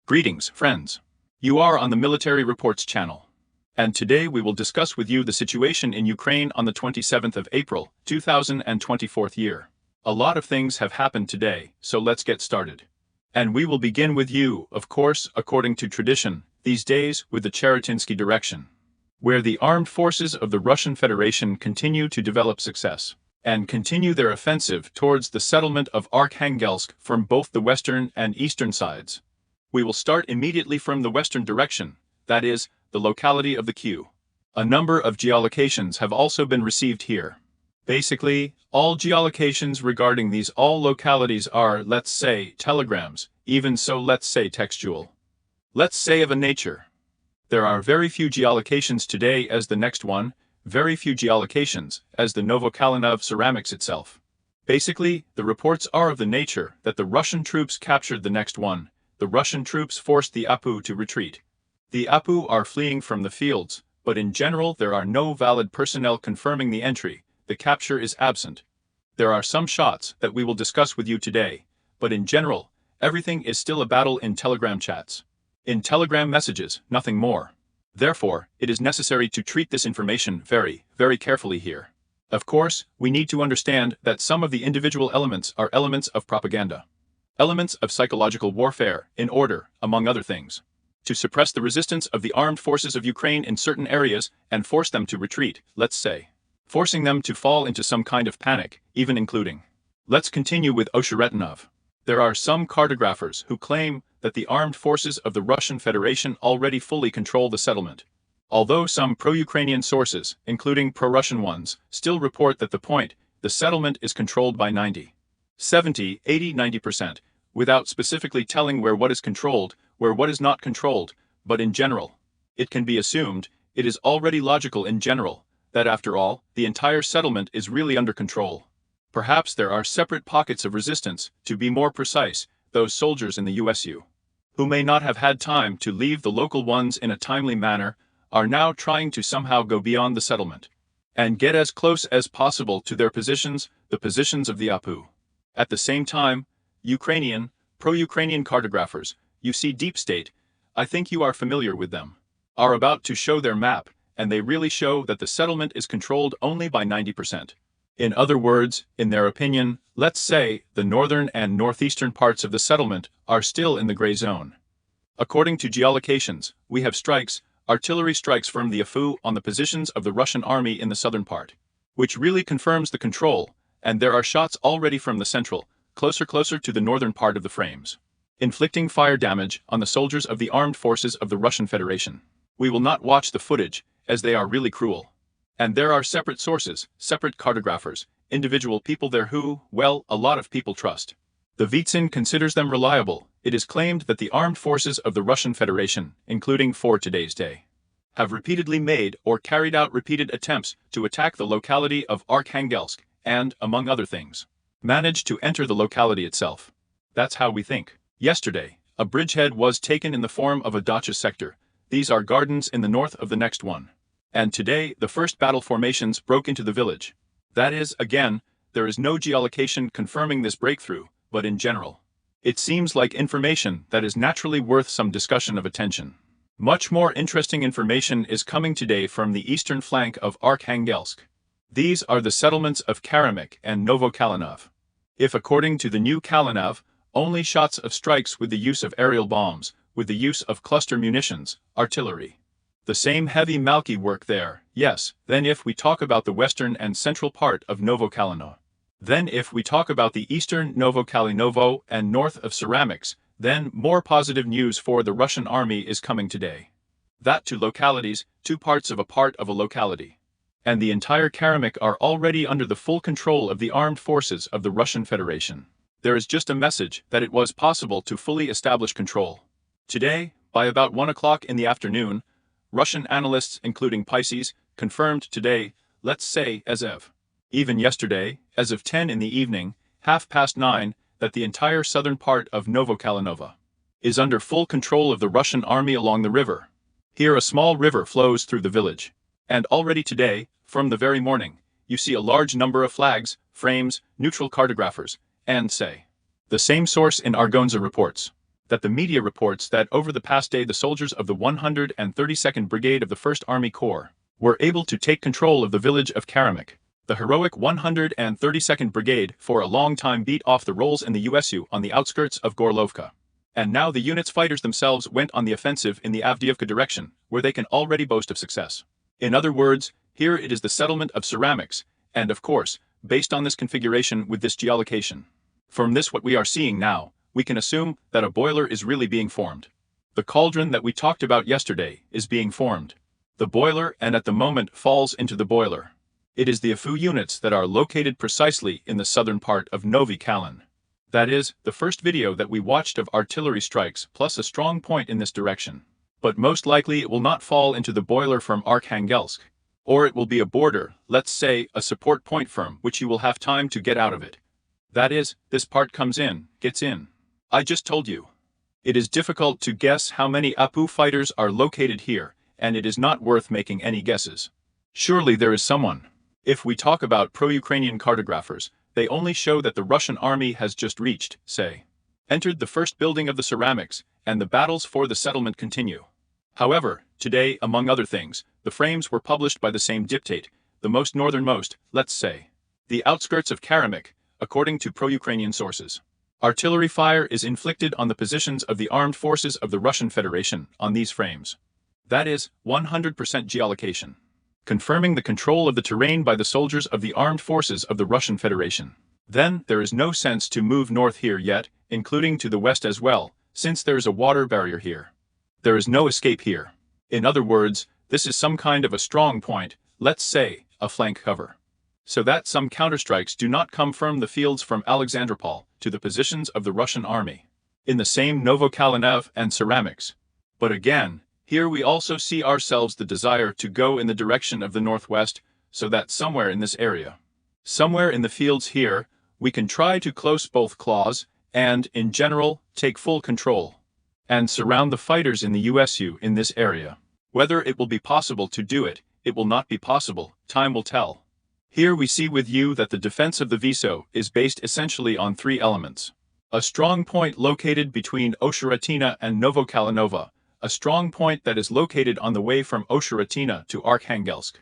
Greetings, friends. You are on the Military Reports channel. And today we will discuss with you the situation in Ukraine on the 27th of April, 2024 year. A lot of things have happened today, so let's get started. And we will begin with you, of course, according to tradition, these days with the Cheretinsky direction, where the armed forces of the Russian Federation continue to develop success and continue their offensive towards the settlement of Arkhangelsk from both the western and eastern sides. We will start immediately from the western direction, that is, the locality of the Q. A number of geolocations have also been received here. Basically, all geolocations regarding these all localities are, let's say, telegrams, even so let's say textual. Let's say of a nature. There are very few geolocations today as the next one, very few geolocations as the Novokalinov ceramics itself. Basically, the reports are of the nature that the Russian troops captured the next one. The Russian troops forced the APU to retreat. The APU are fleeing from the fields, but in general there are no valid personnel confirming the entry. The capture is absent. There are some shots that we will discuss with you today, but in general, everything is still a battle in Telegram chats. In Telegram messages, nothing more. Therefore, it is necessary to treat this information very, very carefully here. Of course, we need to understand that some of the individual elements are elements of propaganda. Elements of psychological warfare, in order, among other things, to suppress the resistance of the armed forces of Ukraine in certain areas and force them to retreat, let's say. Forcing them to fall into some kind of panic, even including. Let's continue with Oshcheretinov. There are some cartographers who claim that the armed forces of the Russian Federation already fully control the settlement. Although some pro-Ukrainian sources, including pro-Russian ones, still report that the settlement is controlled by 90, 70, 80, 90%, without specifically telling where what is controlled, where what is not controlled, but in general. It can be assumed, it is already logical in general, that after all, the entire settlement is really under control. Perhaps there are separate pockets of resistance, to be more precise, those soldiers in the USU, who may not have had time to leave the local ones in a timely manner, are now trying to somehow go beyond the settlement and get as close as possible to their positions, the positions of the APU. At the same time, pro-Ukrainian cartographers, you see Deep State, I think you are familiar with them, are about to show their map, and they really show that the settlement is controlled only by 90%. In other words, in their opinion, let's say, the northern and northeastern parts of the settlement are still in the gray zone. According to geolocations, we have strikes, artillery strikes from the APU on the positions of the Russian army in the southern part, which really confirms the control, and there are shots already from the central, closer to the northern part of the frames, inflicting fire damage on the soldiers of the armed forces of the Russian Federation. We will not watch the footage, as they are really cruel. And there are separate sources, separate cartographers, individual people there who, well, a lot of people trust. The Vitsyn considers them reliable. It is claimed that the armed forces of the Russian Federation, including for today's day, have repeatedly made or carried out repeated attempts to attack the locality of Arkhangelsk and, among other things, managed to enter the locality itself. That's how we think. Yesterday, a bridgehead was taken in the form of a dacha sector. These are gardens in the north of the next one. And today, the first battle formations broke into the village. That is, again, there is no geolocation confirming this breakthrough, but in general, it seems like information that is naturally worth some discussion of attention. Much more interesting information is coming today from the eastern flank of Arkhangelsk. These are the settlements of Karamik and Novokalinov. If according to the new Kalinov, only shots of strikes with the use of aerial bombs, with the use of cluster munitions, artillery. The same heavy Malki work there, yes. Then if we talk about the western and central part of Novokalino. Then if we talk about the eastern Novokalinovo and north of ceramics, then more positive news for the Russian army is coming today. That two localities, two parts of a locality, and the entire Karamik are already under the full control of the armed forces of the Russian Federation. There is just a message that it was possible to fully establish control. Today, by about 1 o'clock in the afternoon, Russian analysts, including Pisces, confirmed today, let's say as of, even yesterday, as of 10 in the evening, 9:30, that the entire southern part of Novokalinova is under full control of the Russian army along the river. Here a small river flows through the village. And already today, from the very morning, you see a large number of flags, frames, neutral cartographers, and say. The same source in Argonza reports that the media reports that over the past day the soldiers of the 132nd Brigade of the 1st Army Corps were able to take control of the village of Karamik. The heroic 132nd Brigade for a long time beat off the Roles in the USU on the outskirts of Gorlovka. And now the unit's fighters themselves went on the offensive in the Avdiivka direction, where they can already boast of success. In other words, here it is the settlement of ceramics, and of course, based on this configuration with this geolocation. From this what we are seeing now, we can assume that a boiler is really being formed. The cauldron that we talked about yesterday is being formed. The boiler and at the moment falls into the boiler. It is the AFU units that are located precisely in the southern part of Novi Kalin. That is, the first video that we watched of artillery strikes plus a strong point in this direction. But most likely it will not fall into the boiler from Arkhangelsk. Or it will be a border, let's say, a support point from which you will have time to get out of it. That is, this part comes in, gets in. I just told you. It is difficult to guess how many APU fighters are located here, and it is not worth making any guesses. Surely there is someone. If we talk about pro-Ukrainian cartographers, they only show that the Russian army has just reached, say, entered the first building of the ceramics, and the battles for the settlement continue. However, today, among other things, the frames were published by the same diptych, the most northernmost, let's say, the outskirts of Karamik, according to pro-Ukrainian sources. Artillery fire is inflicted on the positions of the armed forces of the Russian Federation on these frames. That is, 100% geolocation, confirming the control of the terrain by the soldiers of the armed forces of the Russian Federation. Then, there is no sense to move north here yet, including to the west as well, since there is a water barrier here. There is no escape here. In other words, this is some kind of a strong point, let's say, a flank cover. So that some counterstrikes do not come from the fields from Alexandropol to the positions of the Russian army, in the same Novokalinav and ceramics. But again, here we also see ourselves the desire to go in the direction of the northwest, so that somewhere in this area, somewhere in the fields here, we can try to close both claws, and, in general, take full control, and surround the fighters in the USU in this area. Whether it will be possible to do it, it will not be possible, time will tell. Here we see with you that the defense of the Viso is based essentially on three elements. A strong point located between Osheratina and Novokalinova, a strong point that is located on the way from Osheratina to Arkhangelsk.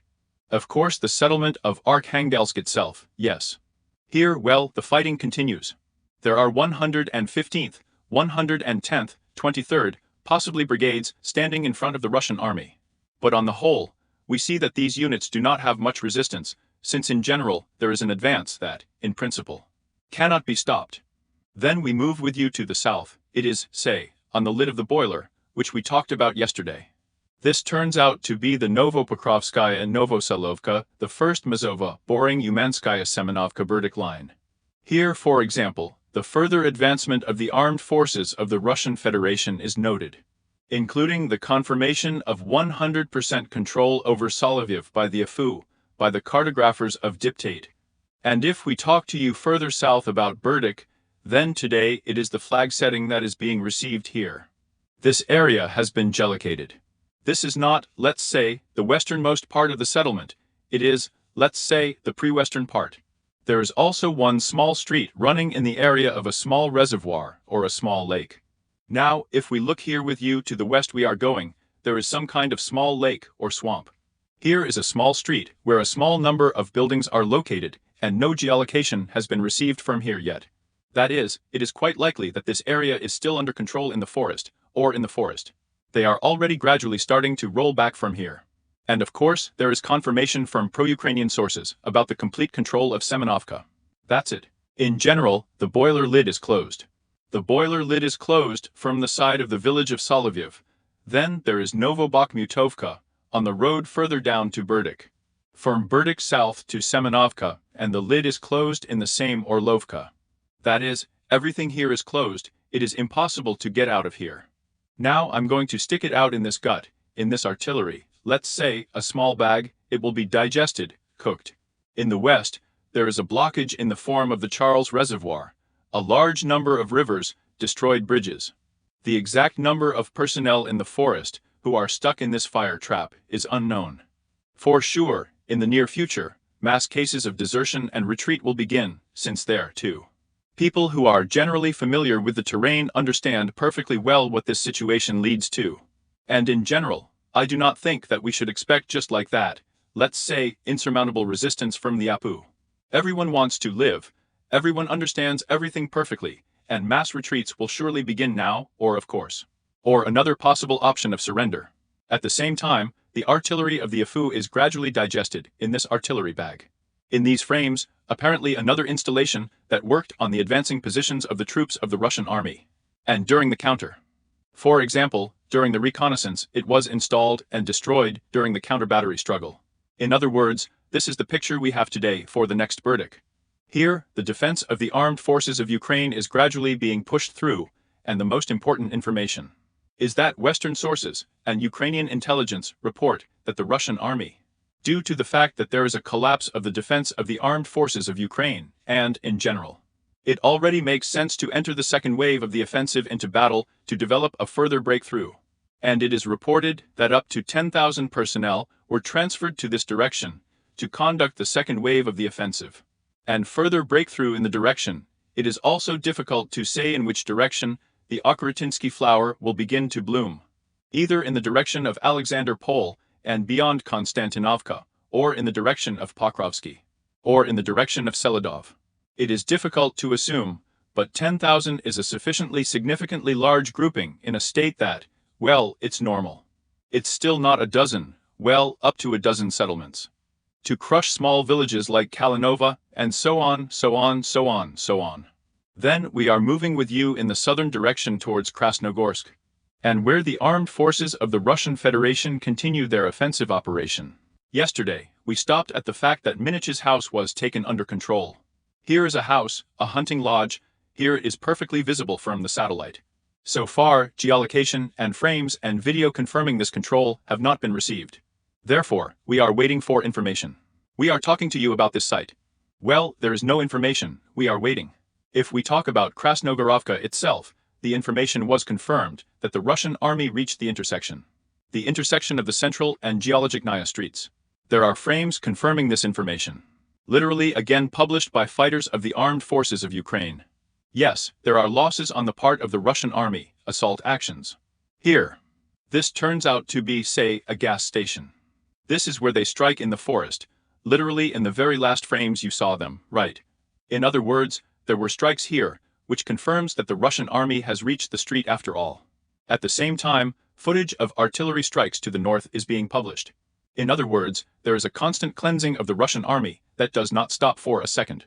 Of course, the settlement of Arkhangelsk itself, yes. Here, well, the fighting continues. There are 115th, 110th, 23rd, possibly brigades, standing in front of the Russian army. But on the whole, we see that these units do not have much resistance, since in general, there is an advance that, in principle, cannot be stopped. Then we move with you to the south, it is, say, on the lid of the boiler, which we talked about yesterday. This turns out to be the Novopokrovskaya and Novoselovka, the first Mazova, Boring Umanskaya Semenovka Burdik line. Here, for example, the further advancement of the armed forces of the Russian Federation is noted, including the confirmation of 100% control over Solovyev by the AFU, by the cartographers of diptych. And if we talk to you further south about Burdik, then today it is the flag setting that is being received here. This area has been geolocated. This is not, let's say, the westernmost part of the settlement. It is, let's say, the pre-western part. There is also one small street running in the area of a small reservoir or a small lake. Now, if we look here with you to the west we are going, there is some kind of small lake or swamp. Here is a small street where a small number of buildings are located, and no geolocation has been received from here yet. That is, it is quite likely that this area is still under control in the forest, or in the forest. They are already gradually starting to roll back from here. And of course, there is confirmation from pro-Ukrainian sources about the complete control of Semenovka. That's it. In general, the boiler lid is closed. The boiler lid is closed from the side of the village of Solovyev. Then there is Novobakhmutovka, on the road further down to Burdik. From Burdik south to Semenovka, and the lid is closed in the same Orlovka. That is, everything here is closed, it is impossible to get out of here. Now I'm going to stick it out in this gut, in this artillery, let's say, a small bag, it will be digested, cooked. In the west, there is a blockage in the form of the Charles Reservoir, a large number of rivers, destroyed bridges. The exact number of personnel in the forest, who are stuck in this fire trap, is unknown. For sure, in the near future, mass cases of desertion and retreat will begin, since there, too, People who are generally familiar with the terrain understand perfectly well what this situation leads to. And in general, I do not think that we should expect just like that, let's say, insurmountable resistance from the Apu. Everyone wants to live, everyone understands everything perfectly, and mass retreats will surely begin now, or of course. Or another possible option of surrender. At the same time, the artillery of the Afu is gradually digested in this artillery bag. In these frames, apparently another installation that worked on the advancing positions of the troops of the Russian army. And during the counter. For example, during the reconnaissance, it was installed and destroyed during the counter-battery struggle. In other words, this is the picture we have today for the next Burdik. Here, the defense of the armed forces of Ukraine is gradually being pushed through, and the most important information is that Western sources and Ukrainian intelligence report that the Russian army, due to the fact that there is a collapse of the defense of the armed forces of Ukraine, and, in general, it already makes sense to enter the second wave of the offensive into battle to develop a further breakthrough. And it is reported that up to 10,000 personnel were transferred to this direction to conduct the second wave of the offensive. And further breakthrough in the direction, it is also difficult to say in which direction the Okhotynski flower will begin to bloom. Either in the direction of Alexander Pol and beyond Konstantinovka, or in the direction of Pokrovsky, or in the direction of Seladov. It is difficult to assume, but 10,000 is a sufficiently significantly large grouping in a state that, well, it's normal. It's still not a dozen, well, up to a dozen settlements. To crush small villages like Kalinova, and so on, so on, so on, so on. Then we are moving with you in the southern direction towards Krasnogorsk, and where the armed forces of the Russian Federation continue their offensive operation. Yesterday, we stopped at the fact that Minich's house was taken under control. Here is a house, a hunting lodge, here it is perfectly visible from the satellite. So far, geolocation and frames and video confirming this control have not been received. Therefore, we are waiting for information. We are talking to you about this site. Well, there is no information, we are waiting. If we talk about Krasnogorovka itself, the information was confirmed that the Russian army reached the intersection. The intersection of the Central and Geologichная streets. There are frames confirming this information. Literally again published by fighters of the armed forces of Ukraine. Yes, there are losses on the part of the Russian army, assault actions. Here. This turns out to be, say, a gas station. This is where they strike in the forest, literally in the very last frames you saw them, right? In other words, there were strikes here, which confirms that the Russian army has reached the street after all. At the same time, footage of artillery strikes to the north is being published. In other words, there is a constant cleansing of the Russian army that does not stop for a second.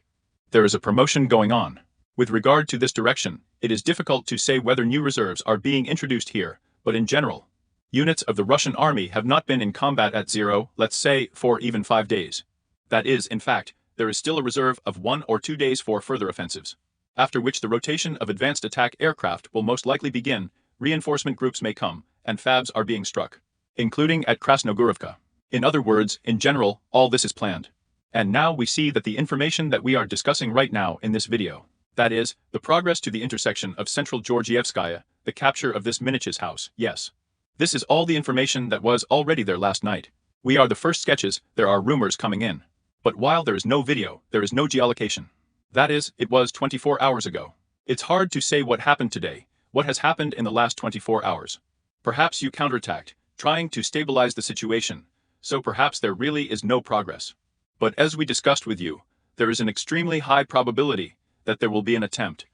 There is a promotion going on. With regard to this direction, it is difficult to say whether new reserves are being introduced here, but in general, units of the Russian army have not been in combat at 0, let's say, for even 5 days. That is, in fact, there is still a reserve of 1 or 2 days for further offensives. After which the rotation of advanced attack aircraft will most likely begin, reinforcement groups may come, and FABs are being struck, including at Krasnogorovka. In other words, in general, all this is planned. And now we see that the information that we are discussing right now in this video, that is, the progress to the intersection of Central Georgievskaya, the capture of this Minich's house, yes. This is all the information that was already there last night. We are the first sketches, there are rumors coming in. But while there is no video, there is no geolocation. That is, it was 24 hours ago. It's hard to say what happened today, what has happened in the last 24 hours. Perhaps you counterattacked, trying to stabilize the situation, so perhaps there really is no progress. But as we discussed with you, there is an extremely high probability that there will be an attempt.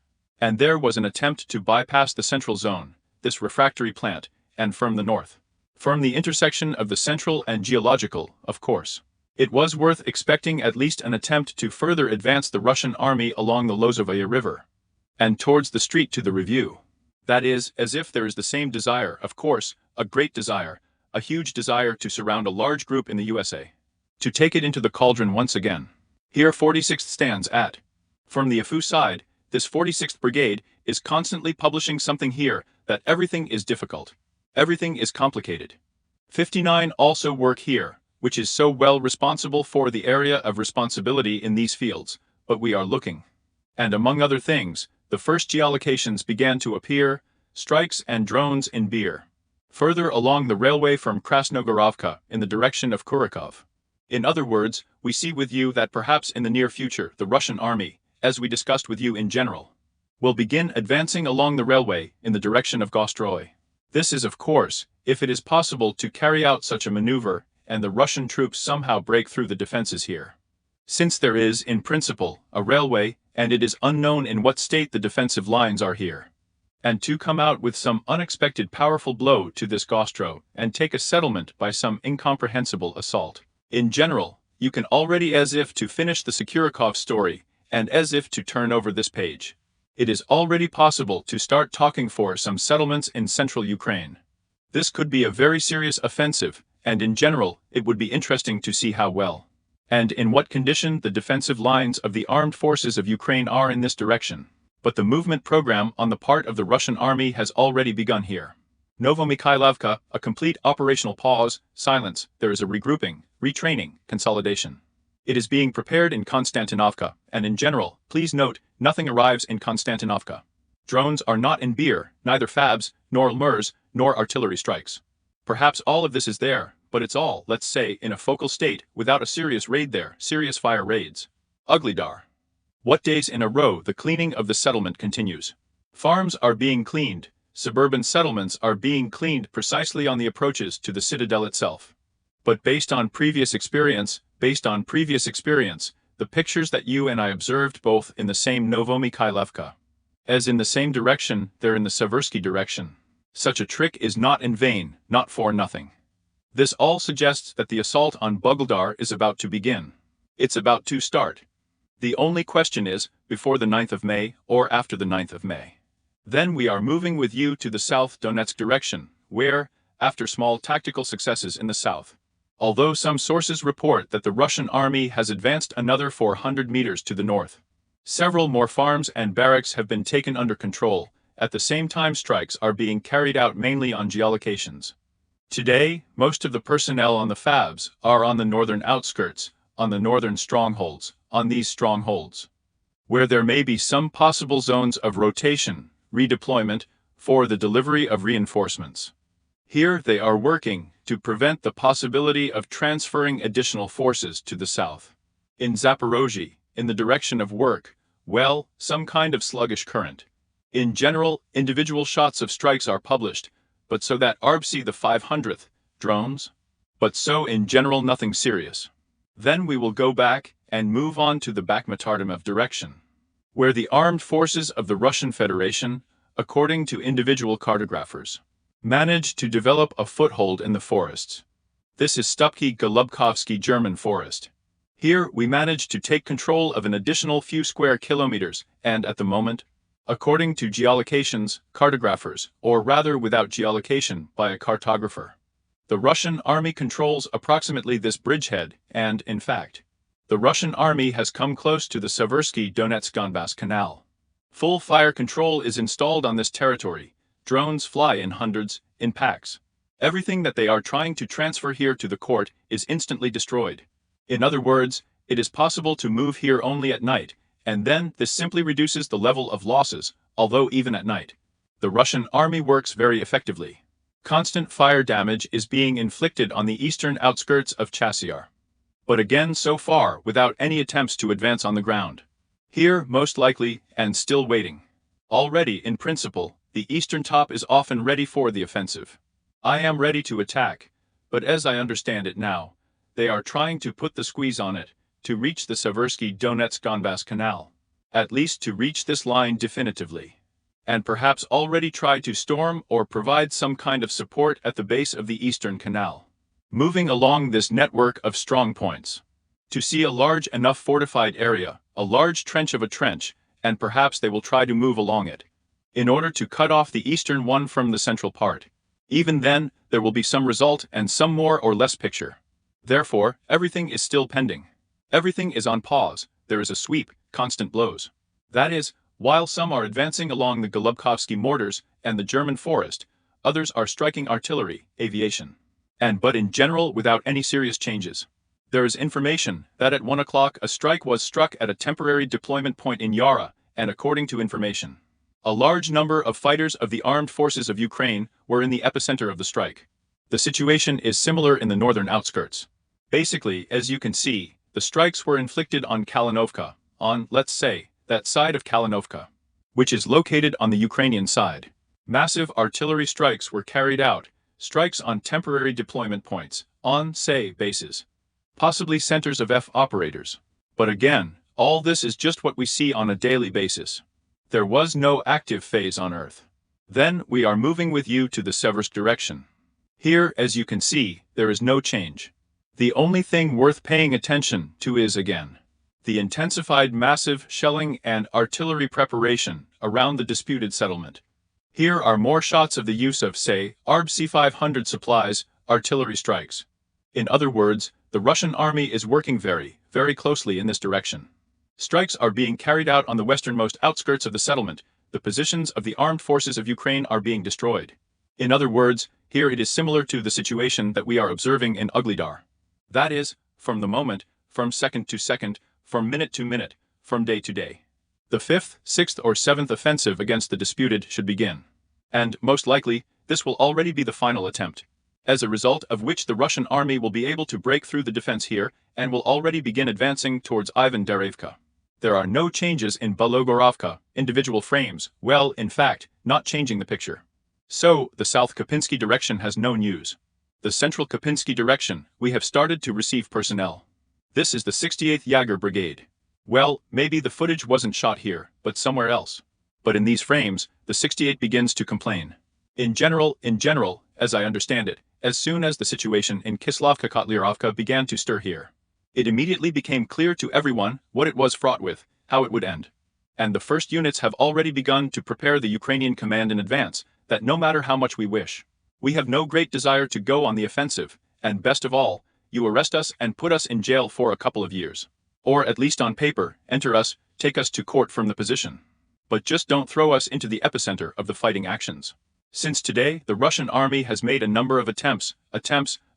And there was an attempt to bypass the central zone, this refractory plant, and from the north. From the intersection of the central and geological, of course. It was worth expecting at least an attempt to further advance the Russian army along the Lozovaya River, and towards the street to the Review. That is, as if there is the same desire, of course, a great desire, a huge desire to surround a large group in the USA. To take it into the cauldron once again. Here 46th stands at. From the Afu side, this 46th Brigade is constantly publishing something here that everything is difficult. Everything is complicated. 59 also work here, which is so well responsible for the area of responsibility in these fields, but we are looking. And among other things, the first geolocations began to appear, strikes and drones in Beer. Further along the railway from Krasnogorovka in the direction of Kurakov. In other words, we see with you that perhaps in the near future the Russian army, as we discussed with you in general, will begin advancing along the railway in the direction of Gostroy. This is, of course, if it is possible to carry out such a maneuver and the Russian troops somehow break through the defenses here. Since there is, in principle, a railway, and it is unknown in what state the defensive lines are here. And to come out with some unexpected powerful blow to this Gostro and take a settlement by some incomprehensible assault. In general, you can already as if to finish the Sukhurikov story, and as if to turn over this page. It is already possible to start talking for some settlements in central Ukraine. This could be a very serious offensive, and in general, it would be interesting to see how well and in what condition the defensive lines of the armed forces of Ukraine are in this direction. But the movement program on the part of the Russian army has already begun here. Novomykhailovka, a complete operational pause, silence, there is a regrouping, retraining, consolidation. It is being prepared in Konstantinovka, and in general, please note, nothing arrives in Konstantinovka. Drones are not in beer, neither FABs, nor LMERs, nor artillery strikes. Perhaps all of this is there, but it's all, let's say, in a focal state, without a serious raid there, serious fire raids. Ugly-dar. What days in a row the cleaning of the settlement continues. Farms are being cleaned, suburban settlements are being cleaned precisely on the approaches to the citadel itself. But based on previous experience, the pictures that you and I observed both in the same Novomykhailovka, as in the same direction, they're in the Seversky direction. Such a trick is not in vain, not for nothing. This all suggests that the assault on Bugeldar is about to begin. It's about to start. The only question is, before the 9th of May or after the 9th of May. Then we are moving with you to the South Donetsk direction, where, after small tactical successes in the south, although some sources report that the Russian army has advanced another 400 meters to the north, several more farms and barracks have been taken under control. At the same time, strikes are being carried out mainly on geolocations. Today, most of the personnel on the FABs are on the northern outskirts, on the northern strongholds, on these strongholds, where there may be some possible zones of rotation, redeployment, for the delivery of reinforcements. Here they are working to prevent the possibility of transferring additional forces to the south. In Zaporozhye, in the direction of work, well, some kind of sluggish current. In general, individual shots of strikes are published, but so that Arbsi the 500th, drones. But so in general nothing serious. Then we will go back and move on to the Bakhmut-Artemov direction, where the armed forces of the Russian Federation, according to individual cartographers, managed to develop a foothold in the forests. This is Stupki Golubkovsky German forest. Here we managed to take control of an additional few square kilometers, and at the moment, according to geolocations, cartographers, or rather without geolocation by a cartographer, the Russian army controls approximately this bridgehead, and, in fact, the Russian army has come close to the Seversky Donetsk-Donbass Canal. Full fire control is installed on this territory. Drones fly in hundreds, in packs. Everything that they are trying to transfer here to the court is instantly destroyed. In other words, it is possible to move here only at night, and then this simply reduces the level of losses, although even at night, the Russian army works very effectively. Constant fire damage is being inflicted on the eastern outskirts of Chassiar, but again so far without any attempts to advance on the ground. Here, most likely, and still waiting. Already, in principle, the eastern top is often ready for the offensive. I am ready to attack, but as I understand it now, they are trying to put the squeeze on it, to reach the Seversky Donetsk-Donbass Canal. At least to reach this line definitively. And perhaps already try to storm or provide some kind of support at the base of the Eastern Canal. Moving along this network of strong points. To see a large enough fortified area, a large trench of a trench, and perhaps they will try to move along it, in order to cut off the eastern one from the central part. Even then, there will be some result and some more or less picture. Therefore, everything is still pending. Everything is on pause, there is a sweep, constant blows. That is, while some are advancing along the Golubkovsky mortars and the German forest, others are striking artillery, aviation. But in general without any serious changes. There is information that at 1 o'clock a strike was struck at a temporary deployment point in Yara, and according to information, a large number of fighters of the armed forces of Ukraine were in the epicenter of the strike. The situation is similar in the northern outskirts. Basically, as you can see, the strikes were inflicted on Kalinovka, on, let's say, that side of Kalinovka, which is located on the Ukrainian side. Massive artillery strikes were carried out, strikes on temporary deployment points, on, say, bases, possibly centers of F operators. But again, all this is just what we see on a daily basis. There was no active phase on Earth. Then we are moving with you to the Seversk direction. Here, as you can see, there is no change. The only thing worth paying attention to is, again, the intensified massive shelling and artillery preparation around the disputed settlement. Here are more shots of the use of, say, ARB C-500 supplies, artillery strikes. In other words, the Russian army is working very, very closely in this direction. Strikes are being carried out on the westernmost outskirts of the settlement. The positions of the armed forces of Ukraine are being destroyed. In other words, here it is similar to the situation that we are observing in Ugledar. That is, from the moment, from second to second, from minute to minute, from day to day. The 5th, 6th or 7th offensive against the disputed should begin. And, most likely, this will already be the final attempt, as a result of which the Russian army will be able to break through the defense here and will already begin advancing towards Ivan Derevka. There are no changes in Bologorovka, individual frames, well, in fact, not changing the picture. So, the South Kopinski direction has no news. The Central Kopinski direction, we have started to receive personnel. This is the 68th Yager Brigade. Well, maybe the footage wasn't shot here, but somewhere else. But in these frames, the 68 begins to complain. In general, as I understand it, as soon as the situation in Kislovka-Kotlyarovka began to stir here, it immediately became clear to everyone what it was fraught with, how it would end. And the first units have already begun to prepare the Ukrainian command in advance, that no matter how much we wish, we have no great desire to go on the offensive, and best of all, you arrest us and put us in jail for a couple of years. Or at least on paper, enter us, take us to court from the position. But just don't throw us into the epicenter of the fighting actions. Since today, the Russian army has made a number of attempts,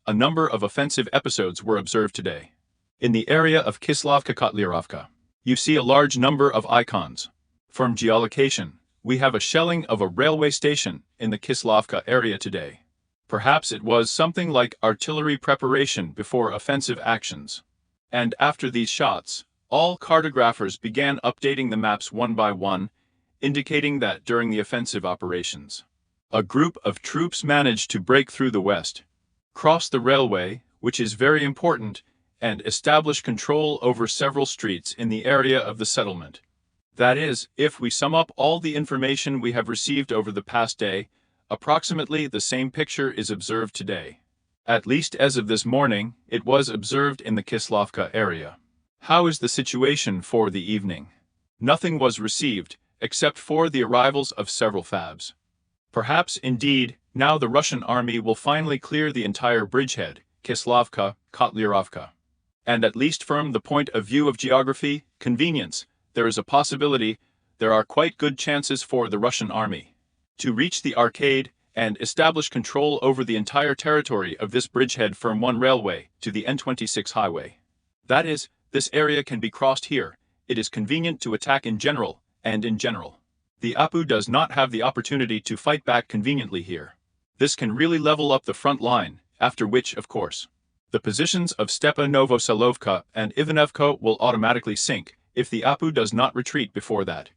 a number of offensive episodes were observed today. In the area of Kislovka-Kotlyarovka, you see a large number of icons. From geolocation, we have a shelling of a railway station in the Kislovka area today. Perhaps it was something like artillery preparation before offensive actions. And after these shots, all cartographers began updating the maps one by one, indicating that during the offensive operations, a group of troops managed to break through the west, cross the railway, which is very important, and establish control over several streets in the area of the settlement. That is, if we sum up all the information we have received over the past day, approximately the same picture is observed today. At least as of this morning, it was observed in the Kislovka area. How is the situation for the evening? Nothing was received, except for the arrivals of several FABs. Perhaps, indeed, now the Russian army will finally clear the entire bridgehead, Kislovka, Kotlyarovka. And at least from the point of view of geography, convenience, there is a possibility, there are quite good chances for the Russian army to reach the arcade and establish control over the entire territory of this bridgehead from one railway to the N26 highway. That is, this area can be crossed here. It is convenient to attack in general, and in general, the APU does not have the opportunity to fight back conveniently here. This can really level up the front line, after which, of course, the positions of Stepa Novoselovka and Ivanevko will automatically sink if the APU does not retreat before that.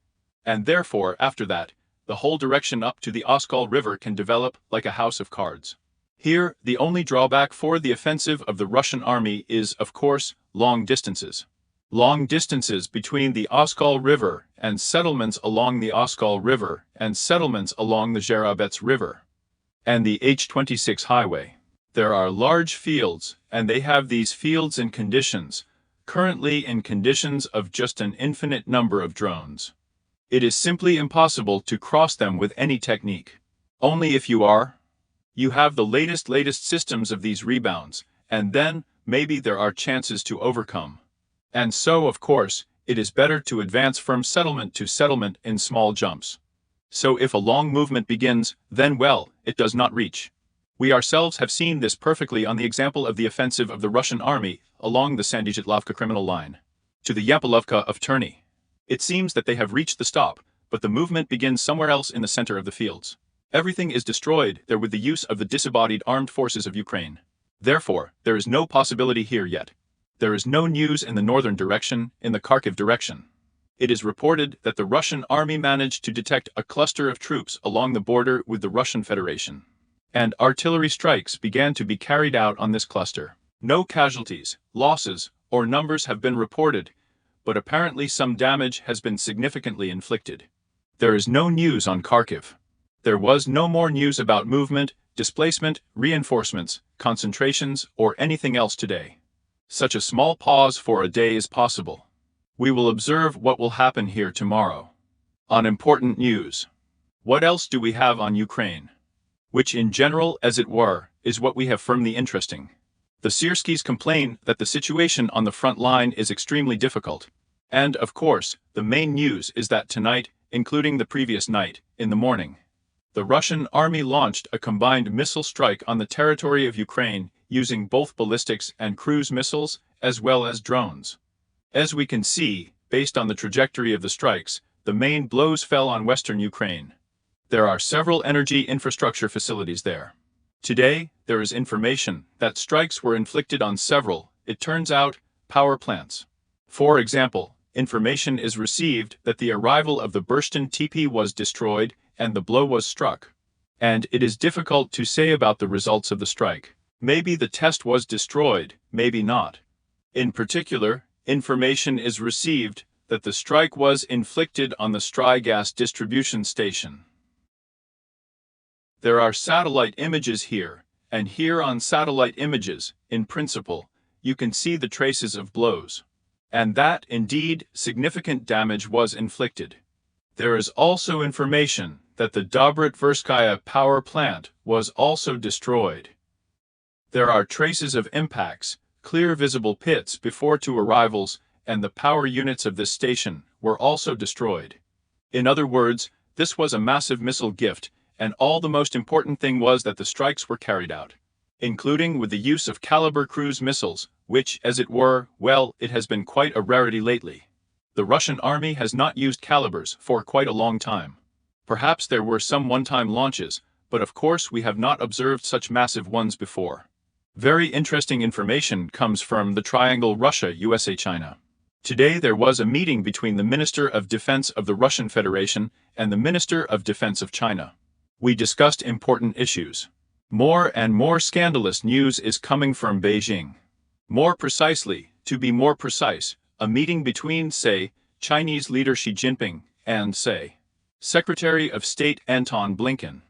And therefore, after that, the whole direction up to the Oskol River can develop like a house of cards. Here, the only drawback for the offensive of the Russian army is, of course, long distances. Long distances between the Oskol River and settlements along the Oskol River and settlements along the Zherabets River and the H26 highway. There are large fields, and they have these fields in conditions, currently in conditions of just an infinite number of drones. It is simply impossible to cross them with any technique. Only if you have the latest systems of these rebounds, and then, maybe there are chances to overcome. And so, of course, it is better to advance from settlement to settlement in small jumps. So if a long movement begins, then well, it does not reach. We ourselves have seen this perfectly on the example of the offensive of the Russian army along the Sandyzhitlovka criminal line to the Yampolevka of Terny. It seems that they have reached the stop, but the movement begins somewhere else in the center of the fields. Everything is destroyed there with the use of the disembodied armed forces of Ukraine. Therefore, there is no possibility here yet. There is no news in the northern direction, in the Kharkiv direction. It is reported that the Russian army managed to detect a cluster of troops along the border with the Russian Federation, and artillery strikes began to be carried out on this cluster. No casualties, losses, or numbers have been reported, but apparently some damage has been significantly inflicted. There is no news on Kharkiv. There was no more news about movement, displacement, reinforcements, concentrations, or anything else today. Such a small pause for a day is possible. We will observe what will happen here tomorrow. On important news. What else do we have on Ukraine? Which in general, as it were, is what we have firmly interesting. The Syrskys complain that the situation on the front line is extremely difficult. And, of course, the main news is that tonight, including the previous night, in the morning, the Russian army launched a combined missile strike on the territory of Ukraine using both ballistics and cruise missiles, as well as drones. As we can see, based on the trajectory of the strikes, the main blows fell on western Ukraine. There are several energy infrastructure facilities there. Today, there is information that strikes were inflicted on several, it turns out, power plants. For example, information is received that the arrival of the Burstin TP was destroyed and the blow was struck. And it is difficult to say about the results of the strike. Maybe the test was destroyed, maybe not. In particular, information is received that the strike was inflicted on the Stry gas distribution station. There are satellite images here, and here on satellite images, in principle, you can see the traces of blows. And that, indeed, significant damage was inflicted. There is also information that the Dobrotverskaya power plant was also destroyed. There are traces of impacts, clear visible pits before two arrivals, and the power units of this station were also destroyed. In other words, this was a massive missile gift, and all the most important thing was that the strikes were carried out, including with the use of Kalibr cruise missiles, which, as it were, well, it has been quite a rarity lately. The Russian army has not used Kalibrs for quite a long time. Perhaps there were some one-time launches, but of course we have not observed such massive ones before. Very interesting information comes from the triangle Russia, USA, China. Today there was a meeting between the Minister of Defense of the Russian Federation and the Minister of Defense of China. We discussed important issues. More and more scandalous news is coming from Beijing. More precisely, to be more precise, a meeting between, say, Chinese leader Xi Jinping and, say, Secretary of State Anton Blinken.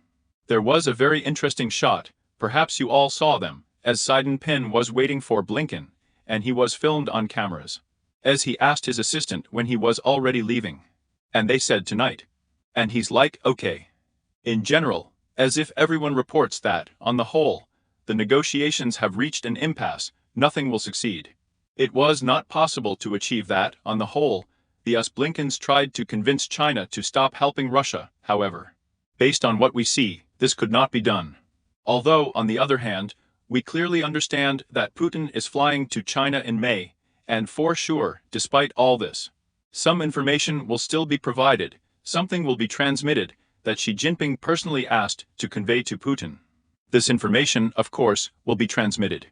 There was a very interesting shot, perhaps you all saw them, as Xi Jinping was waiting for Blinken, and he was filmed on cameras, as he asked his assistant when he was already leaving. And they said tonight. And he's like, okay. In general, as if everyone reports that, on the whole, the negotiations have reached an impasse, nothing will succeed. It was not possible to achieve that, on the whole. The US Blinkens tried to convince China to stop helping Russia, however. Based on what we see, this could not be done. Although, on the other hand, we clearly understand that Putin is flying to China in May, and for sure, despite all this, some information will still be provided, something will be transmitted, that Xi Jinping personally asked to convey to Putin. This information, of course, will be transmitted.